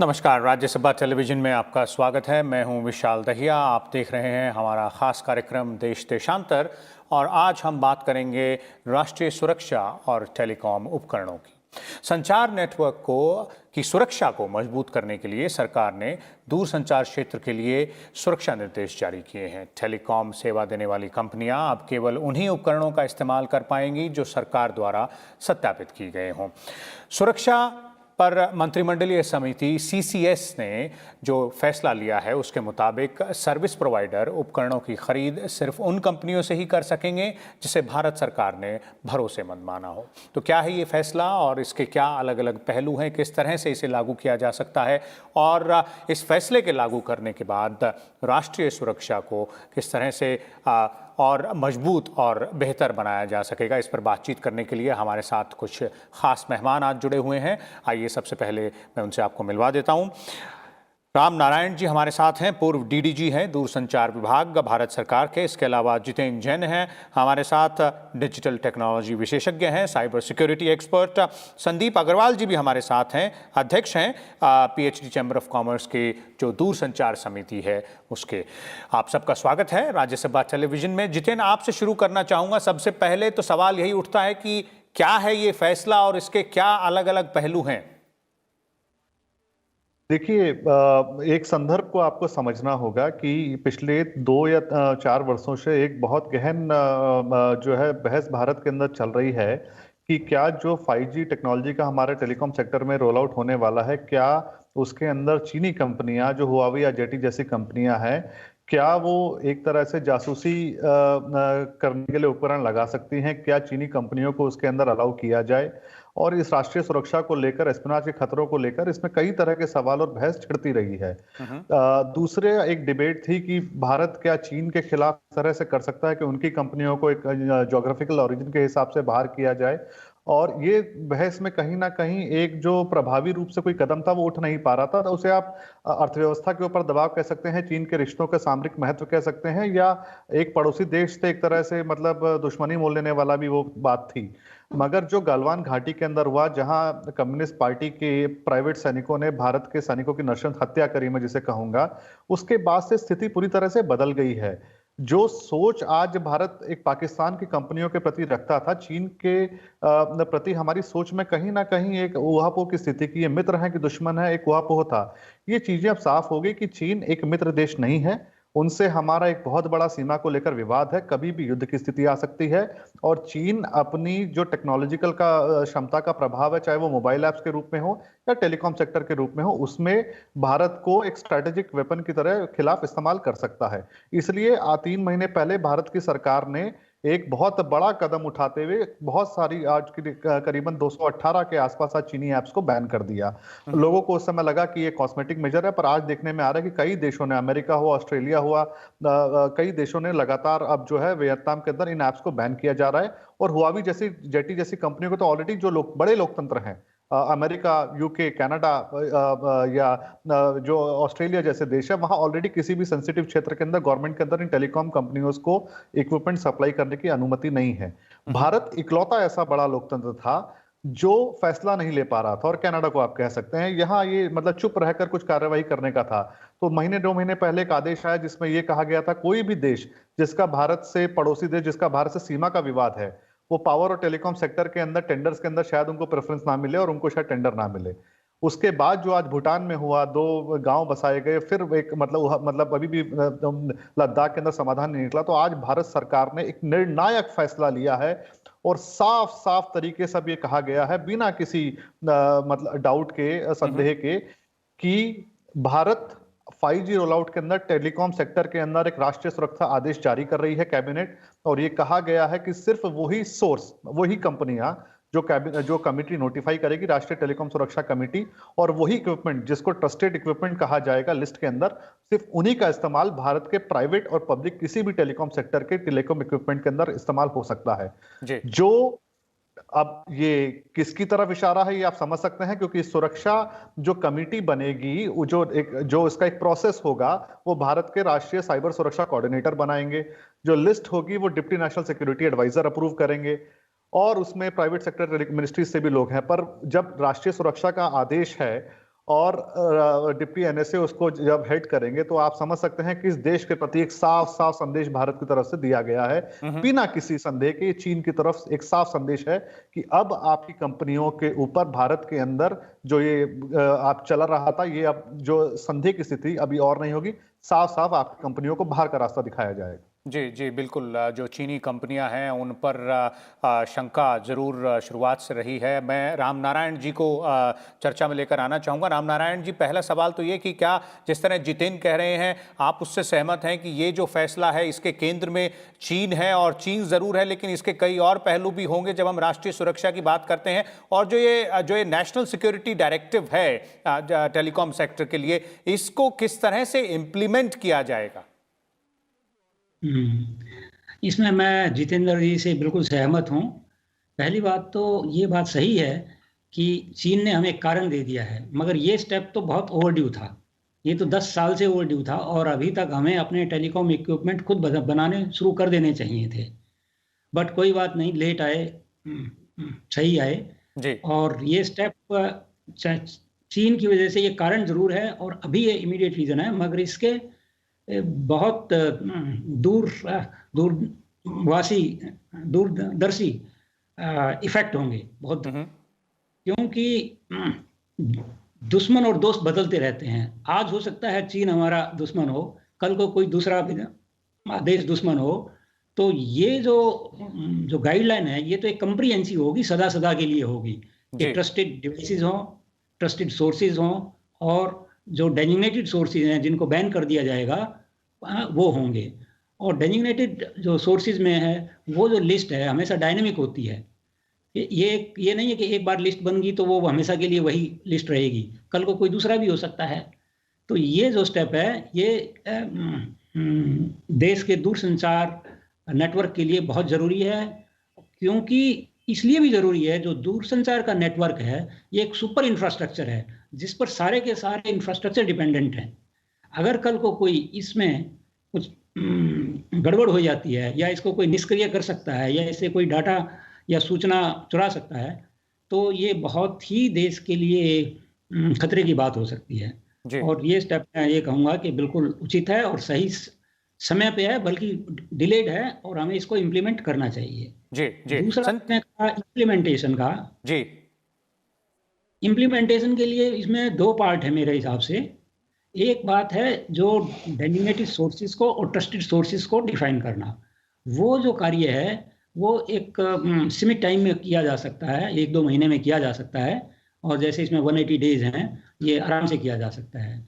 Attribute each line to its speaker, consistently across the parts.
Speaker 1: नमस्कार, राज्यसभा टेलीविजन में आपका स्वागत है। मैं हूं विशाल दहिया। आप देख रहे हैं हमारा खास कार्यक्रम देश देशांतर और आज हम बात करेंगे राष्ट्रीय सुरक्षा और टेलीकॉम उपकरणों की। संचार नेटवर्क की सुरक्षा को मजबूत करने के लिए सरकार ने दूरसंचार क्षेत्र के लिए सुरक्षा निर्देश जारी किए हैं। टेलीकॉम सेवा देने वाली कंपनियां अब केवल उन्हीं उपकरणों का इस्तेमाल कर पाएंगी जो सरकार द्वारा सत्यापित किए गए हों। सुरक्षा पर मंत्रिमंडलीय समिति सीसीएस ने जो फैसला लिया है उसके मुताबिक सर्विस प्रोवाइडर उपकरणों की खरीद सिर्फ उन कंपनियों से ही कर सकेंगे जिसे भारत सरकार ने भरोसेमंद माना हो। तो क्या है ये फैसला और इसके क्या अलग अलग पहलू हैं, किस तरह से इसे लागू किया जा सकता है और इस फैसले के लागू करने के बाद राष्ट्रीय सुरक्षा को किस तरह से और मजबूत और बेहतर बनाया जा सकेगा, इस पर बातचीत करने के लिए हमारे साथ कुछ खास मेहमान आज जुड़े हुए हैं। आइए सबसे पहले मैं उनसे आपको मिलवा देता हूं। राम नारायण जी हमारे साथ हैं, पूर्व डीडीजी हैं दूरसंचार विभाग भारत सरकार के। इसके अलावा जितेंद्र जैन हैं हमारे साथ, डिजिटल टेक्नोलॉजी विशेषज्ञ हैं, cyber security expert. Sandeep Agarwal ji भी हमारे साथ हैं, अध्यक्ष हैं पीएचडी चैम्बर ऑफ कॉमर्स के जो दूरसंचार समिति है उसके। आप सबका स्वागत है राज्यसभा टेलीविजन में। जितेंद्र, आपसे शुरू करना चाहूँगा। सबसे पहले तो सवाल यही उठता है कि क्या है ये फैसला और इसके क्या अलग अलग पहलू हैं?
Speaker 2: देखिए, एक संदर्भ को आपको समझना होगा कि पिछले 2 या 4 वर्षों से एक बहुत गहन जो है बहस भारत के अंदर चल रही है कि क्या जो 5G टेक्नोलॉजी का हमारे टेलीकॉम सेक्टर में रोल आउट होने वाला है, क्या उसके अंदर चीनी कंपनियां जो हुआवी या जेटी जैसी कंपनियां हैं, क्या वो एक तरह से जासूसी करने के लिए उपकरण लगा सकती हैं? क्या चीनी कंपनियों को उसके अंदर अलाउ किया जाए? और इस राष्ट्रीय सुरक्षा को लेकर, एस्पिनाज के खतरों को लेकर इसमें कई तरह के सवाल और बहस छिड़ती रही है। दूसरे एक डिबेट थी कि भारत क्या चीन के खिलाफ इस तरह से कर सकता है कि उनकी कंपनियों को एक ज्योग्राफिकल ओरिजिन के हिसाब से बाहर किया जाए। और ये बहस में कहीं ना कहीं एक जो प्रभावी रूप से कोई कदम था वो उठ नहीं पा रहा था। तो उसे आप अर्थव्यवस्था के ऊपर दबाव कह सकते हैं, चीन के रिश्तों के सामरिक महत्व कह सकते हैं, या एक पड़ोसी देश से एक तरह से मतलब दुश्मनी मोल लेने वाला भी वो बात थी। मगर जो गलवान घाटी के अंदर हुआ, जहां कम्युनिस्ट पार्टी के प्राइवेट सैनिकों ने भारत के सैनिकों की नृशंस हत्या करी, मैं जिसे कहूंगा, उसके बाद से स्थिति पूरी तरह से बदल गई है। जो सोच आज भारत एक पाकिस्तान की कंपनियों के प्रति रखता था, चीन के प्रति हमारी सोच में कहीं ना कहीं एक ऊहापोह की स्थिति की, ये मित्र है कि दुश्मन है, एक ऊहापोह था। ये चीजें अब साफ हो गई कि चीन एक मित्र देश नहीं है, उनसे हमारा एक बहुत बड़ा सीमा को लेकर विवाद है, कभी भी युद्ध की स्थिति आ सकती है। और चीन अपनी जो टेक्नोलॉजिकल का क्षमता का प्रभाव है, चाहे वो मोबाइल ऐप्स के रूप में हो या टेलीकॉम सेक्टर के रूप में हो, उसमें भारत को एक स्ट्रेटेजिक वेपन की तरह खिलाफ इस्तेमाल कर सकता है। इसलिए 3 महीने पहले भारत की सरकार ने एक बहुत बड़ा कदम उठाते हुए बहुत सारी, आज की करीबन 218 के आसपास आज चीनी ऐप्स को बैन कर दिया। लोगों को उस समय लगा कि ये कॉस्मेटिक मेजर है, पर आज देखने में आ रहा है कि कई देशों ने, अमेरिका हुआ, ऑस्ट्रेलिया हुआ, कई देशों ने लगातार अब जो है वियतनाम के अंदर इन ऐप्स को बैन किया जा रहा है। और हुआवी जैसी, जेटी जैसी कंपनियों को तो ऑलरेडी जो लोग बड़े लोकतंत्र हैं, अमेरिका, यूके, कनाडा या जो ऑस्ट्रेलिया जैसे देश है, वहां ऑलरेडी किसी भी सेंसिटिव क्षेत्र के अंदर गवर्नमेंट के अंदर इन टेलीकॉम कंपनियों को इक्विपमेंट सप्लाई करने की अनुमति नहीं है। भारत इकलौता ऐसा बड़ा लोकतंत्र था जो फैसला नहीं ले पा रहा था, और कनाडा को आप कह सकते हैं, यहाँ ये मतलब चुप रहकर कुछ कार्रवाई करने का था। तो महीने 2 महीने पहले एक आदेश आया जिसमें यह कहा गया था कोई भी देश जिसका भारत से, पड़ोसी देश जिसका भारत से सीमा का विवाद है, वो पावर और टेलीकॉम सेक्टर के अंदर टेंडर्स के अंदर शायद उनको प्रेफरेंस ना मिले और उनको शायद टेंडर ना मिले। उसके बाद जो आज भूटान में हुआ, 2 गांव बसाए गए, फिर एक मतलब अभी भी लद्दाख के अंदर समाधान नहीं निकला। तो आज भारत सरकार ने एक निर्णायक फैसला लिया है और साफ साफ तरीके से ये कहा गया है, बिना किसी मतलब डाउट के, संदेह के, कि भारत 5G रोल आउट के अंदर टेलीकॉम सेक्टर के अंदर एक राष्ट्रीय सुरक्षा आदेश जारी कर रही है कैबिनेट। और ये कहा गया है कि सिर्फ वही सोर्स, वही कंपनियां जो कमिटी नोटिफाई करेगी, राष्ट्रीय टेलीकॉम सुरक्षा कमेटी, और वही इक्विपमेंट जिसको ट्रस्टेड इक्विपमेंट कहा जाएगा लिस्ट के अंदर, सिर्फ उन्हीं का इस्तेमाल भारत के प्राइवेट और पब्लिक किसी भी टेलीकॉम सेक्टर के टेलीकॉम इक्विपमेंट के अंदर इस्तेमाल हो सकता है। जो अब ये किसकी तरफ इशारा है ये आप समझ सकते हैं, क्योंकि सुरक्षा जो कमेटी बनेगी, जो इसका एक प्रोसेस होगा, वो भारत के राष्ट्रीय साइबर सुरक्षा कोऑर्डिनेटर बनाएंगे। जो लिस्ट होगी वो deputy national security adviser approve करेंगे, और उसमें प्राइवेट सेक्टर मिनिस्ट्री से भी लोग हैं। पर जब राष्ट्रीय सुरक्षा का आदेश है और डिप्टी एनएसए उसको जब हेड करेंगे, तो आप समझ सकते हैं कि इस देश के प्रति एक साफ साफ संदेश भारत की तरफ से दिया गया है, बिना किसी संदेह के। चीन की तरफ एक साफ संदेश है कि अब आपकी कंपनियों के ऊपर भारत के अंदर जो ये आप चला रहा था, ये अब जो संदेह की स्थिति अभी और नहीं होगी। साफ साफ आपकी कंपनियों को बाहर का रास्ता दिखाया जाएगा।
Speaker 1: जी जी बिल्कुल। जो चीनी कंपनियां हैं उन पर शंका जरूर शुरुआत से रही है। मैं रामनारायण जी को चर्चा में लेकर आना चाहूँगा। रामनारायण जी, पहला सवाल तो ये कि क्या जिस तरह जितेन कह रहे हैं, आप उससे सहमत हैं कि ये जो फैसला है इसके केंद्र में चीन है, और चीन ज़रूर है लेकिन इसके कई और पहलू भी होंगे जब हम राष्ट्रीय सुरक्षा की बात करते हैं, और जो ये नेशनल सिक्योरिटी डायरेक्टिव है टेलीकॉम सेक्टर के लिए, इसको किस तरह से इम्प्लीमेंट किया जाएगा?
Speaker 3: इसमें मैं जितेंद्र जी से बिल्कुल सहमत हूँ। पहली बात तो ये बात सही है कि चीन ने हमें कारण दे दिया है, मगर ये स्टेप तो बहुत ओवरड्यू था। ये तो 10 साल से ओवरड्यू था, और अभी तक हमें अपने टेलीकॉम इक्विपमेंट खुद बनाने शुरू कर देने चाहिए थे। बट कोई बात नहीं, लेट आए सही आए
Speaker 1: जी।
Speaker 3: और ये स्टेप चीन की वजह से ये कारण जरूर है, और अभी ये इमीडिएट रीजन है, मगर इसके बहुत दूरदर्शी इफेक्ट होंगे बहुत। क्योंकि दुश्मन और दोस्त बदलते रहते हैं। आज हो सकता है चीन हमारा दुश्मन हो, कल को कोई दूसरा देश दुश्मन हो। तो ये जो गाइडलाइन है, ये तो एक कंप्रिहेंसिव होगी, सदा सदा के लिए होगी कि ट्रस्टेड डिवाइसेस हों, ट्रस्टेड सोर्सेज हों, और जो डेजिग्नेटेड सोर्सेज हैं जिनको बैन कर दिया जाएगा वो होंगे। और डेजिग्नेटेड जो सोर्सेज में है, वो जो लिस्ट है हमेशा डायनेमिक होती है। ये नहीं है कि एक बार लिस्ट बन गई तो वो हमेशा के लिए वही लिस्ट रहेगी, कल को कोई दूसरा भी हो सकता है। तो ये जो स्टेप है, ये देश के दूरसंचार नेटवर्क के लिए बहुत ज़रूरी है। क्योंकि इसलिए भी ज़रूरी है, जो दूरसंचार का नेटवर्क है ये एक सुपर इंफ्रास्ट्रक्चर है जिस पर सारे के सारे इंफ्रास्ट्रक्चर डिपेंडेंट हैं। अगर कल को कोई इसमें कुछ गड़बड़ हो जाती है, या इसको कोई निष्क्रिय कर सकता है, या इससे कोई डाटा या सूचना चुरा सकता है, तो ये बहुत ही देश के लिए खतरे की बात हो सकती है। और ये स्टेप मैं ये कहूँगा कि बिल्कुल उचित है और सही समय पे है, बल्कि डिलेड है, और हमें इसको इम्प्लीमेंट करना चाहिए।
Speaker 1: जी जी।
Speaker 3: दूसरा इम्प्लीमेंटेशन का,
Speaker 1: जी,
Speaker 3: इम्प्लीमेंटेशन के लिए इसमें 2 पार्ट है मेरे हिसाब से। एक बात है जो डेजिग्नेटेड सोर्सेज को और ट्रस्टेड सोर्सेज को डिफाइन करना। वो जो कार्य है वो एक सीमित टाइम में किया जा सकता है, 1-2 महीने में किया जा सकता है, और जैसे इसमें 180 डेज हैं, ये आराम से किया जा सकता है।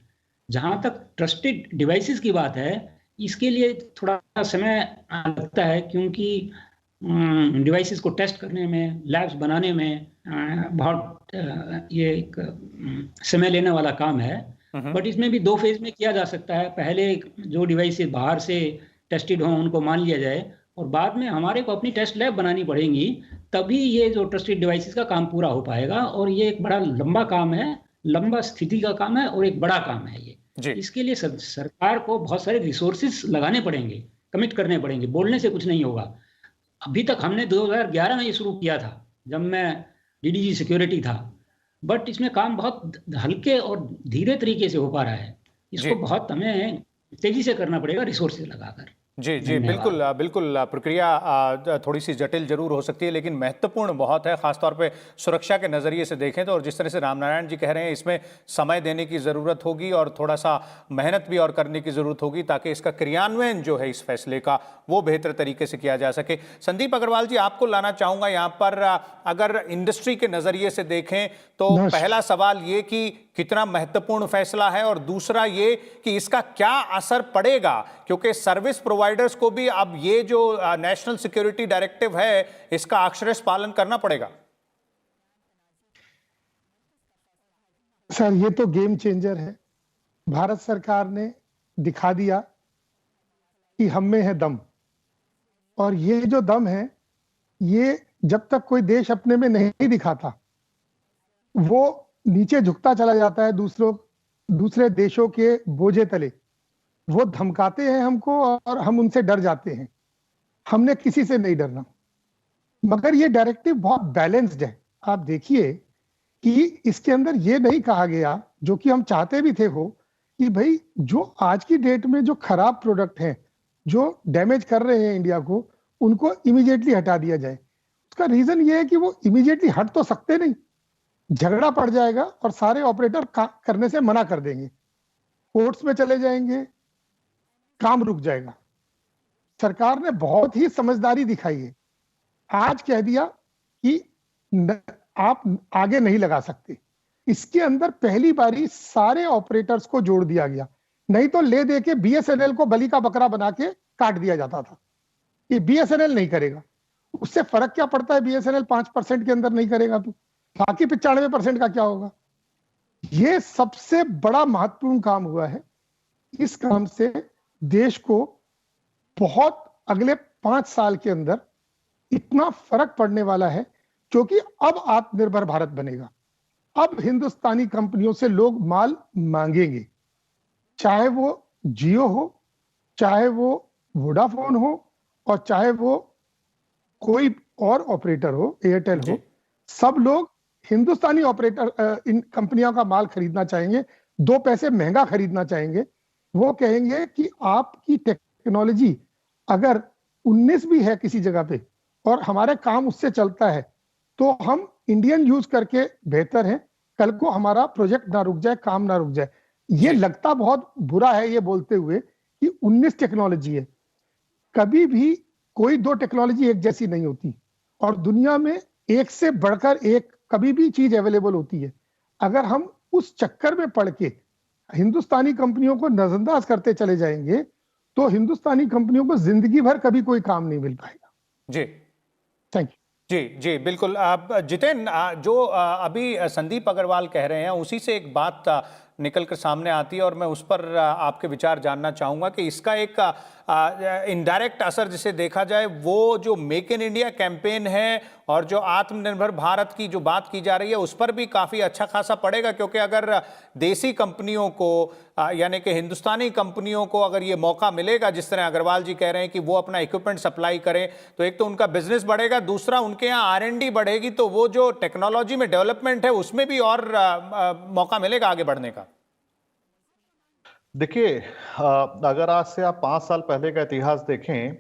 Speaker 3: जहाँ तक ट्रस्टेड डिवाइसेस की बात है, इसके लिए थोड़ा समय लगता है, क्योंकि डिवाइसेस को टेस्ट करने में, लैब्स बनाने में बहुत ये एक समय लेने वाला काम है। बट इसमें भी 2 फेज में किया जा सकता है। पहले जो डिवाइसेस बाहर से टेस्टेड हों उनको मान लिया जाए, और बाद में हमारे को अपनी टेस्ट लैब बनानी पड़ेंगी, तभी ये जो ट्रस्टेड डिवाइसेस का काम पूरा हो पाएगा। और ये एक बड़ा लंबा काम है, लंबा स्थिति का काम है, और एक बड़ा काम है ये। इसके लिए सरकार को बहुत सारे रिसोर्सेज लगाने पड़ेंगे, कमिट करने पड़ेंगे। बोलने से कुछ नहीं होगा। अभी तक हमने 2011 में ये शुरू किया था, जब मैं डीडीजी सिक्योरिटी था, बट इसमें काम बहुत हल्के और धीरे तरीके से हो पा रहा है। इसको बहुत हमें तेजी से करना पड़ेगा, रिसोर्सेज लगाकर।
Speaker 1: जी जी बिल्कुल बिल्कुल। प्रक्रिया थोड़ी सी जटिल जरूर हो सकती है, लेकिन महत्वपूर्ण बहुत है, खासतौर पे सुरक्षा के नज़रिए से देखें तो। और जिस तरह से रामनारायण जी कह रहे हैं, इसमें समय देने की ज़रूरत होगी और थोड़ा सा मेहनत भी और करने की ज़रूरत होगी, ताकि इसका क्रियान्वयन जो है इस फैसले का, वो बेहतर तरीके से किया जा सके। संदीप अग्रवाल जी, आपको लाना चाहूँगा यहाँ पर। अगर इंडस्ट्री के नज़रिए से देखें तो पहला सवाल ये कि कितना महत्वपूर्ण फैसला है, और दूसरा ये कि इसका क्या असर पड़ेगा, क्योंकि सर्विस प्रोवाइडर्स को भी अब ये जो नेशनल सिक्योरिटी डायरेक्टिव है इसका अक्षरशः पालन करना पड़ेगा।
Speaker 4: सर, ये तो गेम चेंजर है। भारत सरकार ने दिखा दिया कि हम में है दम, और ये जो दम है, ये जब तक कोई देश अपने में नहीं दिखाता, वो नीचे झुकता चला जाता है दूसरे देशों के बोझे तले। वो धमकाते हैं हमको और हम उनसे डर जाते हैं। हमने किसी से नहीं डरना। मगर ये डायरेक्टिव बहुत बैलेंस्ड है। आप देखिए कि इसके अंदर ये नहीं कहा गया, जो कि हम चाहते भी थे हो, कि भाई जो आज की डेट में जो खराब प्रोडक्ट हैं, जो डैमेज कर रहे हैं इंडिया को, उनको इमीडिएटली हटा दिया जाए। उसका रीजन ये है कि वो इमीडिएटली हट तो सकते नहीं, झगड़ा पड़ जाएगा और सारे ऑपरेटर करने से मना कर देंगे, कोर्ट्स में चले जाएंगे, काम रुक जाएगा। सरकार ने बहुत ही समझदारी दिखाई है, आज कह दिया कि आप आगे नहीं लगा सकते। इसके अंदर पहली बारी सारे ऑपरेटर्स को जोड़ दिया गया, नहीं तो ले दे के बीएसएनएल को बलि का बकरा बना के काट दिया जाता था कि बीएसएनएल नहीं करेगा। उससे फर्क क्या पड़ता है, बीएसएनएल 5% के अंदर नहीं करेगा तो बाकी 95% का क्या होगा। ये सबसे बड़ा महत्वपूर्ण काम हुआ है। इस काम से देश को बहुत अगले 5 साल के अंदर इतना फर्क पड़ने वाला है, क्योंकि अब आत्मनिर्भर भारत बनेगा। अब हिंदुस्तानी कंपनियों से लोग माल मांगेंगे, चाहे वो जियो हो, चाहे वो वोडाफोन हो, और चाहे वो कोई और ऑपरेटर हो, एयरटेल हो। सब लोग हिंदुस्तानी ऑपरेटर इन कंपनियों का माल खरीदना चाहेंगे, 2 पैसे महंगा खरीदना चाहेंगे। वो कहेंगे कि आपकी टेक्नोलॉजी अगर 19 भी है किसी जगह पे और हमारे काम उससे चलता है, तो हम इंडियन यूज करके बेहतर है, कल को हमारा प्रोजेक्ट ना रुक जाए, काम ना रुक जाए। ये लगता बहुत बुरा है ये बोलते हुए कि 19 टेक्नोलॉजी है, कभी भी कोई 2 टेक्नोलॉजी एक जैसी नहीं होती, और दुनिया में एक से बढ़कर एक कभी भी चीज अवेलेबल होती है। अगर हम उस चक्कर में पड़ के हिंदुस्तानी कंपनियों को नजरअंदाज करते चले जाएंगे, तो हिंदुस्तानी कंपनियों को जिंदगी भर कभी कोई काम नहीं मिल पाएगा।
Speaker 1: जी,
Speaker 4: थैंक यू।
Speaker 1: जी जी बिल्कुल। जितेन, जो अभी संदीप अग्रवाल कह रहे हैं उसी से एक बात निकल कर सामने आती है, और मैं उस पर आपके विचार जानना चाहूंगा कि इसका एक इनडायरेक्ट असर जिसे देखा जाए, वो जो मेक इन इंडिया कैंपेन है और जो आत्मनिर्भर भारत की जो बात की जा रही है उस पर भी काफ़ी अच्छा खासा पड़ेगा। क्योंकि अगर देसी कंपनियों को यानी कि हिंदुस्तानी कंपनियों को अगर ये मौका मिलेगा, जिस तरह अग्रवाल जी कह रहे हैं कि वो अपना इक्विपमेंट सप्लाई करें, तो एक तो उनका बिजनेस बढ़ेगा, दूसरा उनके यहाँ R&D बढ़ेगी, तो वो जो टेक्नोलॉजी में डेवलपमेंट है उसमें भी और मौका मिलेगा आगे बढ़ने का।
Speaker 2: देखिए, अगर आज से आप 5 साल पहले का इतिहास देखें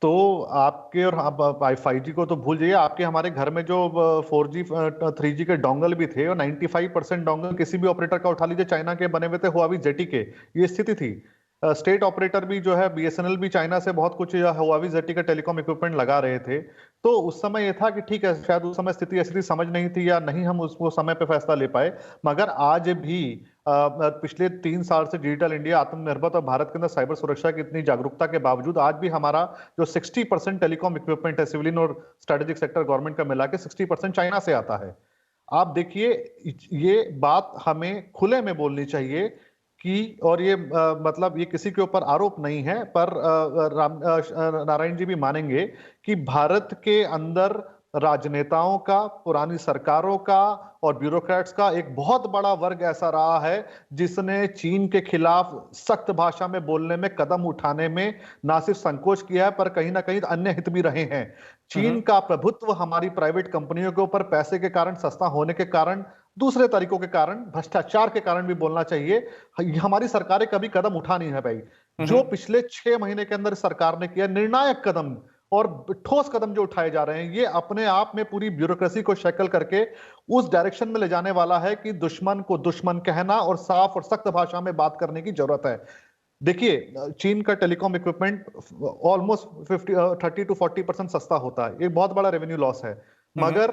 Speaker 2: तो आपके और 5G को तो भूल जाइए, आपके हमारे घर में जो 4G 3G के डोंगल भी थे, और 95% डोंगल किसी भी ऑपरेटर का उठा लीजिए चाइना के बने हुए थे, हुआवी जेटी के। ये स्थिति थी। स्टेट ऑपरेटर भी जो है, बीएसएनएल भी चाइना से बहुत कुछ हुआवी जेटी का टेलीकॉम इक्विपमेंट लगा रहे थे। तो उस समय ये था कि ठीक है, शायद उस समय स्थिति ऐसी थी, समझ नहीं थी या नहीं हम उसको समय पे फैसला ले पाए। मगर आज भी पिछले 3 साल से डिजिटल इंडिया, आत्मनिर्भर और भारत के अंदर साइबर सुरक्षा की इतनी जागरूकता के बावजूद आज भी हमारा जो 60% टेलीकॉम इक्विपमेंट है, सिविलियन और स्ट्रेटेजिक सेक्टर गवर्नमेंट का मिला के 60% चाइना से आता है। आप देखिए, ये बात हमें खुले में बोलनी चाहिए कि, और ये मतलब ये किसी के ऊपर आरोप नहीं है, पर नारायण जी भी मानेंगे कि भारत के अंदर राजनेताओं का, पुरानी सरकारों का और ब्यूरोक्रेट्स का एक बहुत बड़ा वर्ग ऐसा रहा है जिसने चीन के खिलाफ सख्त भाषा में बोलने में, कदम उठाने में ना सिर्फ संकोच किया है, पर कहीं ना कहीं अन्य हित भी रहे हैं। चीन का प्रभुत्व हमारी प्राइवेट कंपनियों के ऊपर पैसे के कारण, सस्ता होने के कारण, दूसरे तरीकों के कारण, भ्रष्टाचार के कारण भी बोलना चाहिए, हमारी सरकारें कभी कदम उठा नहीं है भाई। जो पिछले 6 महीने के अंदर सरकार ने किया निर्णायक कदम और ठोस कदम जो उठाए जा रहे हैं, ये अपने आप में पूरी ब्यूरोक्रेसी को शैकल करके उस डायरेक्शन में ले जाने वाला है कि दुश्मन को दुश्मन कहना और साफ और सख्त भाषा में बात करने की जरूरत है। देखिए, चीन का टेलीकॉम इक्विपमेंट ऑलमोस्ट 30 to 40% सस्ता होता है, ये बहुत बड़ा रेवेन्यू लॉस है। मगर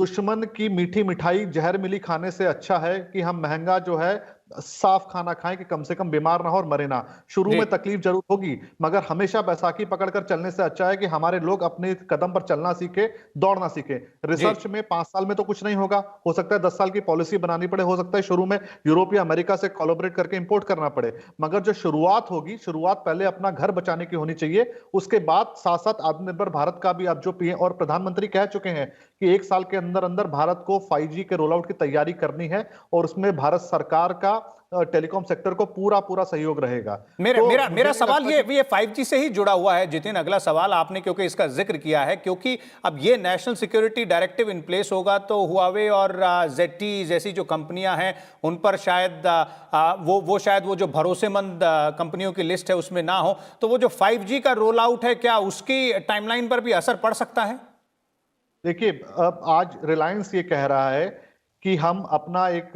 Speaker 2: दुश्मन की मीठी मिठाई जहर मिली खाने से अच्छा है कि हम महंगा जो है साफ खाना खाएं, कि कम से कम बीमार ना हो और मरे ना। शुरू में तकलीफ जरूर होगी, मगर हमेशा बैसाखी पकड़कर चलने से अच्छा है कि हमारे लोग अपने कदम पर चलना सीखे, दौड़ना सीखे। रिसर्च में 5 साल में तो कुछ नहीं होगा, हो सकता है 10 साल की पॉलिसी बनानी पड़े, हो सकता है शुरू में यूरोप या अमेरिका से कोलैबोरेट करके इंपोर्ट करना पड़े, मगर जो शुरुआत होगी, शुरुआत पहले अपना घर बचाने की होनी चाहिए। उसके बाद साथ साथ आत्मनिर्भर भारत का भी अब जो पीएम और प्रधानमंत्री कह चुके हैं कि 1 साल के अंदर अंदर भारत को 5G के रोल आउट की तैयारी करनी है, और उसमें भारत सरकार का टेलीकॉम सेक्टर को पूरा पूरा सहयोग रहेगा।
Speaker 1: मेरा
Speaker 2: तो
Speaker 1: मेरा
Speaker 2: मुझे
Speaker 1: मेरा
Speaker 2: नहीं
Speaker 1: सवाल
Speaker 2: लगता
Speaker 1: ये 5G से ही जुड़ा हुआ है जितिन। अगला सवाल आपने क्योंकि इसका जिक्र किया है, क्योंकि अब ये national security directive in place होगा तो हुआवे और ZTE जैसी जो कंपनियां हैं उन पर शायद वो जो भरोसेमंद कंपनियों की लिस्ट है उसमें ना हो, तो वो जो 5G का रोल आउट है क्या उसकी टाइमलाइन पर भी असर पड़ सकता है?
Speaker 2: देखिए, अब आज रिलायंस ये कह रहा है कि हम अपना एक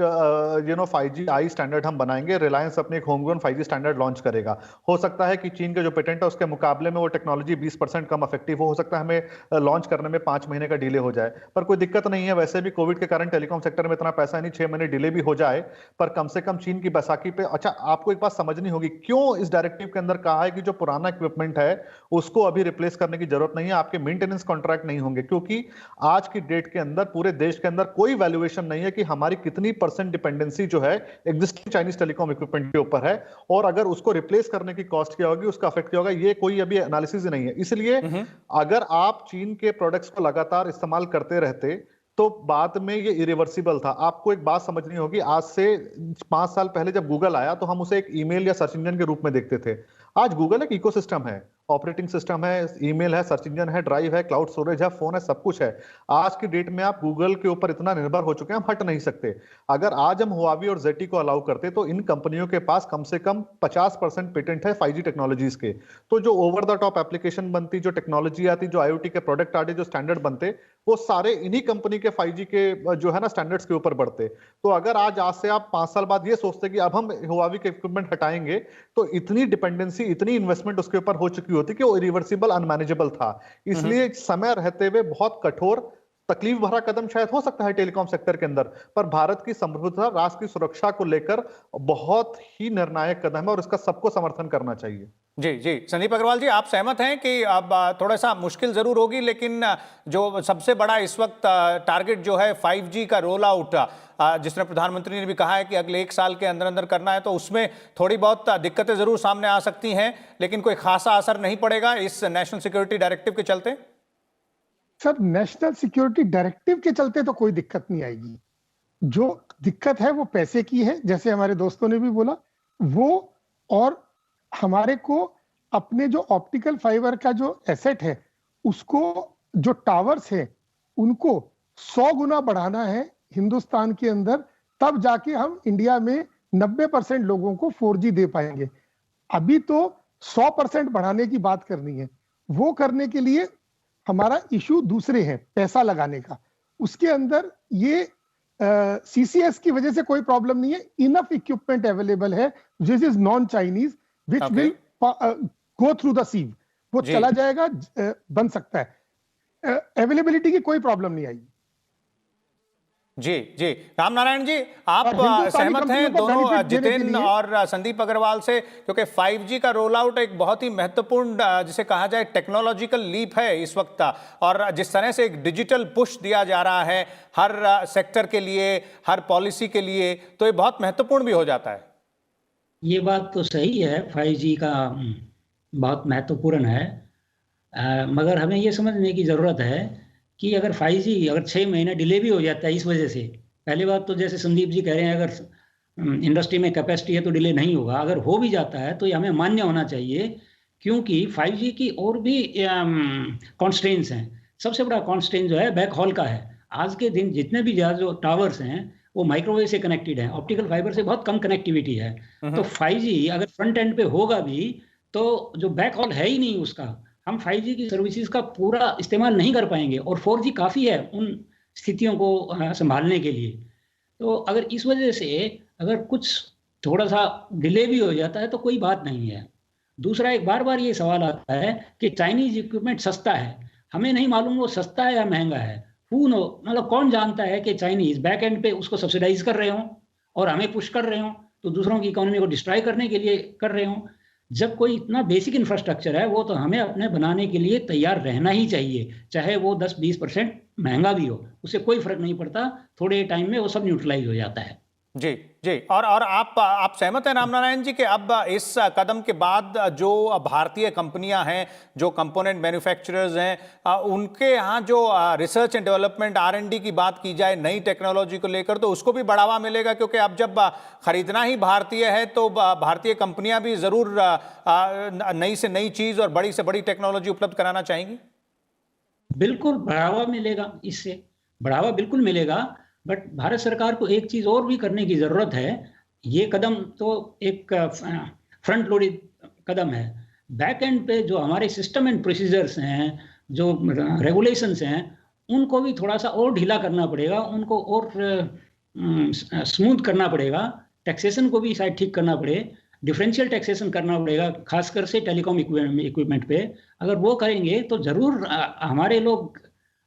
Speaker 2: 5G आई स्टैंडर्ड हम बनाएंगे। रिलायंस अपने एक होमग्रोन 5G स्टैंडर्ड लॉन्च करेगा। हो सकता है कि चीन के जो पेटेंट है उसके मुकाबले में वो टेक्नोलॉजी 20% कम इफेक्टिव हो सकता है हमें लॉन्च करने में 5 महीने का डिले हो जाए, पर कोई दिक्कत नहीं है। वैसे भी कोविड के कारण टेलीकॉम सेक्टर में इतना पैसा नहीं, 6 महीने डिले भी हो जाए, पर कम से कम चीन की बैसाखी पे। अच्छा, आपको एक बात समझनी होगी क्यों इस डायरेक्टिव के अंदर कहा है कि जो पुराना इक्विपमेंट है उसको अभी रिप्लेस करने की जरूरत नहीं है, आपके मेंटेनेंस कॉन्ट्रैक्ट नहीं होंगे, क्योंकि आज की डेट के अंदर पूरे देश के अंदर कोई वैल्यूएशन नहीं है कि हमारी कितनी परसेंट डिपेंडेंसी जो है एग्जिस्टिंग चाइनीज टेलीकॉम इक्विपमेंट के ऊपर है, और अगर उसको रिप्लेस करने की कॉस्ट क्या होगी, उसका इफेक्ट क्या होगा, ये कोई अभी एनालिसिस ही नहीं है। इसलिए अगर आप चीन के प्रोडक्ट्स को लगातार इस्तेमाल करते रहते तो बाद में ये इरिवर्सिबल था। आपको एक बात समझनी होगी, आज से 5 साल पहले जब गूगल आया तो हम उसे एक ईमेल या सर्च इंजन के रूप में देखते थे। आज गूगल एक इकोसिस्टम है, ऑपरेटिंग सिस्टम है, ईमेल है, सर्च इंजन है, ड्राइव है, क्लाउड स्टोरेज है, फोन है, सब कुछ है। आज की डेट में आप गूगल के ऊपर इतना निर्भर हो चुके हैं, हम हट नहीं सकते। अगर आज हम हुआवी और ZTE को अलाउ करते तो इन कंपनियों के पास कम से कम 50% पेटेंट है 5G टेक्नोलॉजीज के। तो जो ओवर द टॉप एप्लीकेशन बनती, जो टेक्नोलॉजी आती, जो IoT के प्रोडक्ट आते, जो स्टैंडर्ड बनते, वो सारे इन्हीं कंपनी के 5G के जो है ना स्टैंडर्ड्स के ऊपर बढ़ते। तो अगर आज से आप 5 साल बाद ये सोचते कि अब हम हुआवी के इक्विपमेंट हटाएंगे, तो इतनी डिपेंडेंसी, इतनी इन्वेस्टमेंट उसके ऊपर हो चुकी होती कि वो इरिवर्सिबल, अनमैनेजेबल था। इसलिए समय रहते हुए बहुत कठोर, तकलीफ भरा कदम शायद हो सकता है टेलीकॉम सेक्टर के अंदर, पर भारत की समृद्धता, राष्ट्र की सुरक्षा को लेकर बहुत ही निर्णायक कदम है और इसका सबको समर्थन करना चाहिए।
Speaker 1: जी जी, संदीप अग्रवाल जी, आप सहमत हैं कि अब थोड़ा सा मुश्किल जरूर होगी, लेकिन जो सबसे बड़ा इस वक्त टारगेट जो है 5G का रोल आउट, जिसने प्रधानमंत्री ने भी कहा है कि अगले 1 साल के अंदर अंदर करना है, तो उसमें थोड़ी बहुत दिक्कतें जरूर सामने आ सकती हैं, लेकिन कोई खासा असर नहीं पड़ेगा इस नेशनल सिक्योरिटी डायरेक्टिव के चलते?
Speaker 4: सर, नेशनल सिक्योरिटी डायरेक्टिव के चलते तो कोई दिक्कत नहीं आएगी। जो दिक्कत है वो पैसे की है, जैसे हमारे दोस्तों ने भी बोला वो, और हमारे को अपने जो ऑप्टिकल फाइबर का जो एसेट है उसको, जो टावर्स है उनको 100 गुना बढ़ाना है हिंदुस्तान के अंदर, तब जाके हम इंडिया में 90% लोगों को 4G दे पाएंगे। अभी तो 100% बढ़ाने की बात करनी है। वो करने के लिए हमारा इशू दूसरे हैं, पैसा लगाने का। उसके अंदर ये CCS की वजह से कोई प्रॉब्लम नहीं है। इनफ इक्विपमेंट अवेलेबल है which is non Chinese, which will go through the सीव। वो चला जाएगा, बन सकता है। अवेलेबिलिटी की कोई प्रॉब्लम नहीं आएगी।
Speaker 1: जी जी, रामनारायण जी, आप सहमत हैं दोनों जितिन और संदीप अग्रवाल से, क्योंकि 5G का रोल आउट एक बहुत ही महत्वपूर्ण, जिसे कहा जाए टेक्नोलॉजिकल लीप है इस वक्त, और जिस तरह से एक डिजिटल पुश दिया जा रहा है हर सेक्टर के लिए, हर पॉलिसी के लिए, तो ये बहुत महत्वपूर्ण भी हो जाता है।
Speaker 3: ये बात तो सही है, 5G का बहुत महत्वपूर्ण है, मगर हमें ये समझने की ज़रूरत है कि अगर 5G अगर 6 महीने डिले भी हो जाता है इस वजह से, पहली बात तो जैसे संदीप जी कह रहे हैं, अगर इंडस्ट्री में कैपेसिटी है तो डिले नहीं होगा। अगर हो भी जाता है तो ये हमें मान्य होना चाहिए, क्योंकि 5G की और भी कॉन्स्ट्रेंट्स हैं। सबसे बड़ा कॉन्स्ट्रेंट जो है बैक हॉल का है। आज के दिन जितने भी जो टावर्स हैं वो माइक्रोवेव से कनेक्टेड है, ऑप्टिकल फाइबर से बहुत कम कनेक्टिविटी है। तो 5G अगर फ्रंट एंड पे होगा भी तो जो बैक हॉल है ही नहीं उसका, हम 5G की सर्विसेज का पूरा इस्तेमाल नहीं कर पाएंगे, और 4G काफ़ी है उन स्थितियों को संभालने के लिए। तो अगर इस वजह से अगर कुछ थोड़ा सा डिले भी हो जाता है तो कोई बात नहीं है। दूसरा, एक बार बार ये सवाल आता है कि चाइनीज इक्विपमेंट सस्ता है, हमें नहीं मालूम वो सस्ता है या महंगा है। मतलब कौन जानता है कि चाइनीज बैक एंड पे उसको सब्सिडाइज कर रहे हों और हमें पुश कर रहे हों, तो दूसरों की इकोनॉमी को डिस्ट्रॉय करने के लिए कर रहे हों। जब कोई इतना बेसिक इंफ्रास्ट्रक्चर है वो तो हमें अपने बनाने के लिए तैयार रहना ही चाहिए, चाहे वो 10-20% महंगा भी हो, उससे कोई फर्क नहीं पड़ता, थोड़े टाइम में वो सब न्यूट्रलाइज हो जाता है।
Speaker 1: जी जी। और आप सहमत हैं रामनारायण जी कि अब इस कदम के बाद जो भारतीय कंपनियां हैं, जो कंपोनेंट मैन्युफैक्चरर्स हैं, उनके यहाँ जो रिसर्च एंड डेवलपमेंट R&D की बात की जाए नई टेक्नोलॉजी को लेकर, तो उसको भी बढ़ावा मिलेगा? क्योंकि अब जब खरीदना ही भारतीय है तो भारतीय कंपनियां भी जरूर नई से नई चीज और बड़ी से बड़ी टेक्नोलॉजी उपलब्ध कराना चाहेंगी।
Speaker 3: बिल्कुल बढ़ावा मिलेगा, इससे बढ़ावा बिल्कुल मिलेगा। बट भारत सरकार को एक चीज और भी करने की जरूरत है। ये कदम तो एक फ्रंट लोडेड कदम है। बैक एंड पे जो हमारे सिस्टम एंड प्रोसीजर्स हैं, जो रेगुलेशंस हैं, उनको भी थोड़ा सा और ढीला करना पड़ेगा, उनको और स्मूथ करना पड़ेगा। टैक्सेशन को भी शायद ठीक करना पड़े, डिफरेंशियल टैक्सेशन करना पड़ेगा, खासकर से टेलीकॉम इक्विपमेंट पे। अगर वो करेंगे तो जरूर हमारे लोग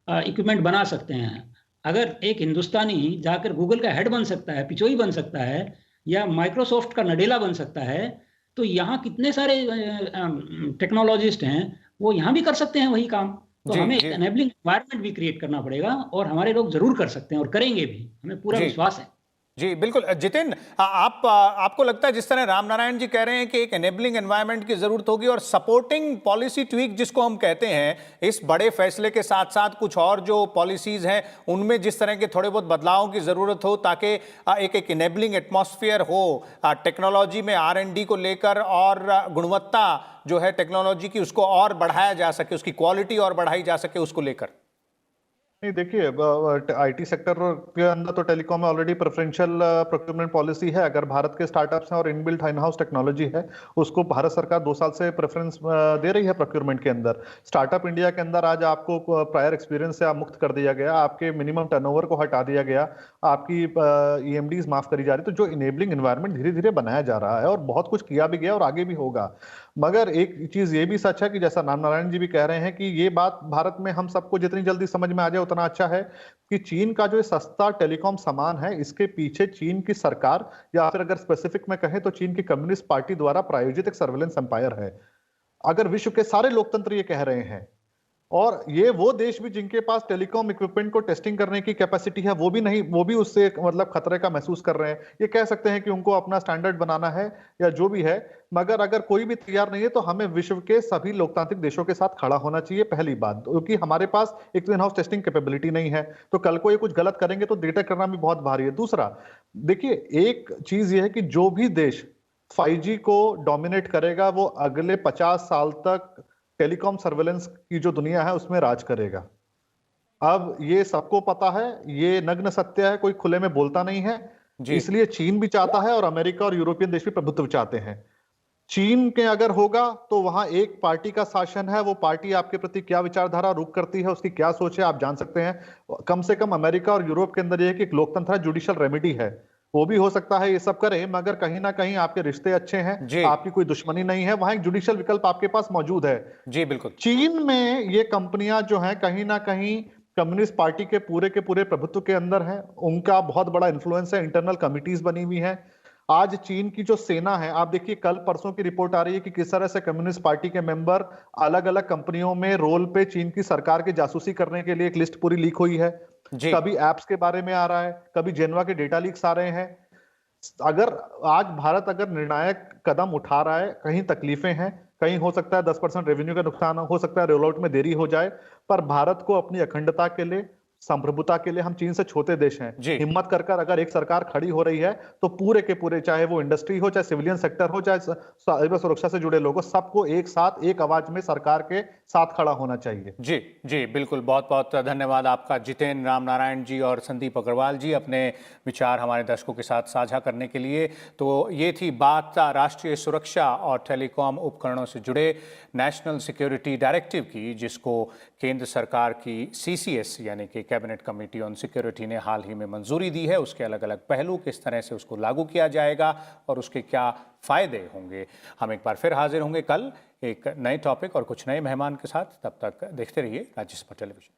Speaker 3: इक्विपमेंट बना सकते हैं। अगर एक हिंदुस्तानी जाकर गूगल का हेड बन सकता है, पिचोई बन सकता है, या माइक्रोसॉफ्ट का नडेला बन सकता है, तो यहाँ कितने सारे टेक्नोलॉजिस्ट हैं, वो यहाँ भी कर सकते हैं वही काम। तो हमें एक एनेबलिंग एनवायरनमेंट भी क्रिएट करना पड़ेगा, और हमारे लोग जरूर कर सकते हैं और करेंगे भी, हमें पूरा विश्वास है।
Speaker 1: जी बिल्कुल। जितिन, आपको लगता है जिस तरह रामनारायण जी कह रहे हैं कि एक एनेबलिंग एनवायरनमेंट की जरूरत होगी और सपोर्टिंग पॉलिसी ट्वीक जिसको हम कहते हैं, इस बड़े फैसले के साथ साथ कुछ और जो पॉलिसीज हैं उनमें जिस तरह के थोड़े बहुत बदलावों की जरूरत हो, ताकि एक एनेबलिंग एटमॉस्फेयर हो टेक्नोलॉजी में R&D को लेकर, और गुणवत्ता जो है टेक्नोलॉजी की उसको और बढ़ाया जा सके, उसकी क्वालिटी और बढ़ाई जा सके, उसको लेकर?
Speaker 2: नहीं, देखिए, आईटी सेक्टर के अंदर तो टेलीकॉम में ऑलरेडी प्रेफरेंशियल प्रोक्योरमेंट पॉलिसी है। अगर भारत के स्टार्टअप्स हैं और इनबिल्ट इन हाउस टेक्नोलॉजी है, उसको भारत सरकार 2 साल से प्रेफरेंस दे रही है प्रोक्योरमेंट के अंदर। स्टार्टअप इंडिया के अंदर आज आपको प्रायर एक्सपीरियंस से आप मुक्त कर दिया गया, आपके मिनिमम टर्नओवर को हटा दिया गया, आपकी EMDs माफ करी जा रही। तो जो इनेबलिंग एनवायरनमेंट धीरे धीरे बनाया जा रहा है, और बहुत कुछ किया भी गया और आगे भी होगा। मगर एक चीज ये भी सच है कि जैसा रामनारायण जी भी कह रहे हैं कि ये बात भारत में हम सबको जितनी जल्दी समझ में आ जाए उतना अच्छा है, कि चीन का जो सस्ता टेलीकॉम सामान है, इसके पीछे चीन की सरकार, या फिर अगर स्पेसिफिक में कहें तो चीन की कम्युनिस्ट पार्टी द्वारा प्रायोजित एक सर्वेलेंस एम्पायर है। अगर विश्व के सारे लोकतंत्र ये कह रहे हैं, और ये वो देश भी जिनके पास टेलीकॉम इक्विपमेंट को टेस्टिंग करने की कैपेसिटी है, वो भी नहीं, वो भी उससे मतलब खतरे का महसूस कर रहे हैं। ये कह सकते हैं कि उनको अपना स्टैंडर्ड बनाना है या जो भी है, मगर अगर कोई भी तैयार नहीं है तो हमें विश्व के सभी लोकतांत्रिक देशों के साथ खड़ा होना चाहिए, पहली बात। क्योंकि हमारे पास एक इन हाउस टेस्टिंग कैपेबिलिटी नहीं है, तो कल को ये कुछ गलत करेंगे तो डिटेक्ट करना भी बहुत भारी है। दूसरा, देखिए, एक चीज ये है कि जो भी देश 5G को डोमिनेट करेगा, वो अगले 50 साल तक टेलीकॉम सर्वेलेंस की जो दुनिया है उसमें राज करेगा। अब ये सबको पता है, ये नग्न सत्य है, कोई खुले में बोलता नहीं है। इसलिए चीन भी चाहता है और अमेरिका और यूरोपियन देश भी प्रभुत्व चाहते हैं। चीन के अगर होगा तो वहां एक पार्टी का शासन है, वो पार्टी आपके प्रति क्या विचारधारा रुख करती है, उसकी क्या सोच है, आप जान सकते हैं। कम से कम अमेरिका और यूरोप के अंदर यह है कि एक लोकतंत्र है, जुडिशियल रेमेडी है, वो भी हो सकता है ये सब करे, मगर कहीं ना कहीं आपके रिश्ते अच्छे हैं, आपकी कोई दुश्मनी नहीं है, वहां एक जुडिशियल विकल्प आपके पास मौजूद है।
Speaker 1: जी बिल्कुल।
Speaker 2: चीन में ये कंपनियां जो हैं कहीं ना कहीं कम्युनिस्ट पार्टी के पूरे प्रभुत्व के अंदर हैं, उनका बहुत बड़ा इन्फ्लुएंस है, इंटरनल कमिटीज बनी हुई हैं। आज चीन की जो सेना है, आप देखिए कल परसों की रिपोर्ट आ रही है कि किस तरह से कम्युनिस्ट पार्टी के मेंबर अलग अलग कंपनियों में रोल पे चीन की सरकार की जासूसी करने के लिए एक लिस्ट पूरी लीक हुई है। कभी एप्स के बारे में आ रहा है, कभी जेनवा के डेटा लीक्स आ रहे हैं। अगर आज भारत अगर निर्णायक कदम उठा रहा है, कहीं तकलीफें हैं, कहीं हो सकता है 10% रेवेन्यू का नुकसान हो सकता है, रोल आउट में देरी हो जाए, पर भारत को अपनी अखंडता के लिए, संप्रभुता के लिए, हम चीन से छोटे देश हैं, हिम्मत कर अगर एक सरकार खड़ी हो रही है तो पूरे के पूरे, चाहे वो इंडस्ट्री हो, चाहे सिविलियन सेक्टर हो, चाहे साइबर सुरक्षा से जुड़े लोग हो, सबको एक साथ एक आवाज में सरकार के साथ खड़ा होना चाहिए।
Speaker 1: जी जी बिल्कुल। बहुत बहुत धन्यवाद आपका जितेन रामनारायण जी और संदीप अग्रवाल जी, अपने विचार हमारे दर्शकों के साथ साझा करने के लिए। तो ये थी बात राष्ट्रीय सुरक्षा और टेलीकॉम उपकरणों से जुड़े नेशनल सिक्योरिटी डायरेक्टिव की, जिसको केंद्र सरकार की CCS यानी कि कैबिनेट कमेटी ऑन सिक्योरिटी ने हाल ही में मंजूरी दी है। उसके अलग अलग पहलू, किस तरह से उसको लागू किया जाएगा और उसके क्या फायदे होंगे। हम एक बार फिर हाजिर होंगे कल एक नए टॉपिक और कुछ नए मेहमान के साथ। तब तक देखते रहिए राज्यसभा टेलीविजन।